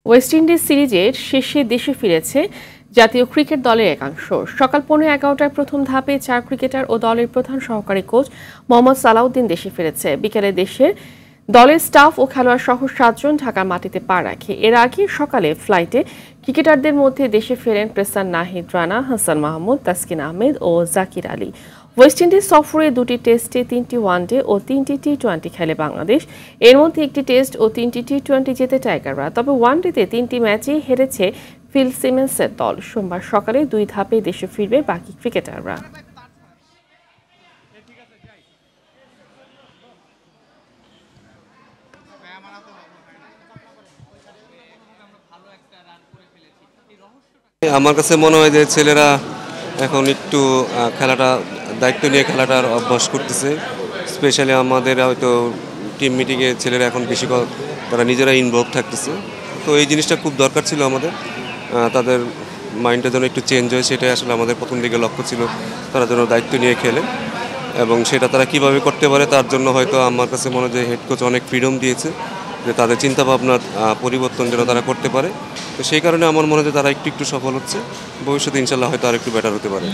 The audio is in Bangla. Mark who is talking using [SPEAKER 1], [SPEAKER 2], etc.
[SPEAKER 1] ওয়েস্ট ইন্ডিজ সিরিজের শেষে দেশে ফিরেছে জাতীয় ক্রিকেট দলের একাংশ। সকাল 11:15টায় প্রথম ধাপে 4 ক্রিকেটার ও দলের প্রধান সহকারী কোচ মোহাম্মদ সালাউদ্দিন দেশে ফিরেছে। বিকেলে দেশের দলের স্টাফ ও খেলোয়াড় সহ 7 জন ঢাকার মাটিতে পা রাখে। এর আগে সকালে ফ্লাইটে ক্রিকেটারদের মধ্যে দেশে ফেরেন পেসার নাহিদ রানা, হাসান মাহমুদ, তাসকিন আহমেদ ও জাকির আলী। ওয়েস্ট ইন্ডিজ সফরে 2টি টেস্টে, 3টি ওয়ানডে ও 3টি টি-20 খেলে বাংলাদেশ। এর মধ্যে 1টি টেস্ট ও 3টি টি-20 জেতে টাইগাররা। তবে ওয়ানডেতে 3টি ম্যাচেই হেরেছে ফিল সিমন্সের দল। সোমবার সকালে 2 ধাপে দেশে ফিরবে বাকি ক্রিকেটাররা।
[SPEAKER 2] আমার কাছে মনে হয় যে ছেলেরা এখন একটু খেলাটা দায়িত্ব নিয়ে খেলাটার অভ্যাস করতেছে। স্পেশালি আমাদের হয়তো টিম মিটিংয়ে ছেলেরা এখন বেশি তারা নিজেরা ইনভলভ থাকতেছে। তো এই জিনিসটা খুব দরকার ছিল আমাদের, তাদের মাইন্ডটা যেন একটু চেঞ্জ হয়, সেটাই আসলে আমাদের প্রথম দিকে লক্ষ্য ছিল। তারা যেন দায়িত্ব নিয়ে খেলে এবং সেটা তারা কীভাবে করতে পারে তার জন্য হয়তো আমার কাছে মনে হয় যে হেড কোচ অনেক ফ্রিডম দিয়েছে যে তাদের চিন্তাভাবনার পরিবর্তন যেন তারা করতে পারে। তো সেই কারণে আমার মনে হয় যে তারা একটু সফল হচ্ছে। ভবিষ্যতে ইনশাল্লাহ হয়তো আর একটু বেটার হতে পারে।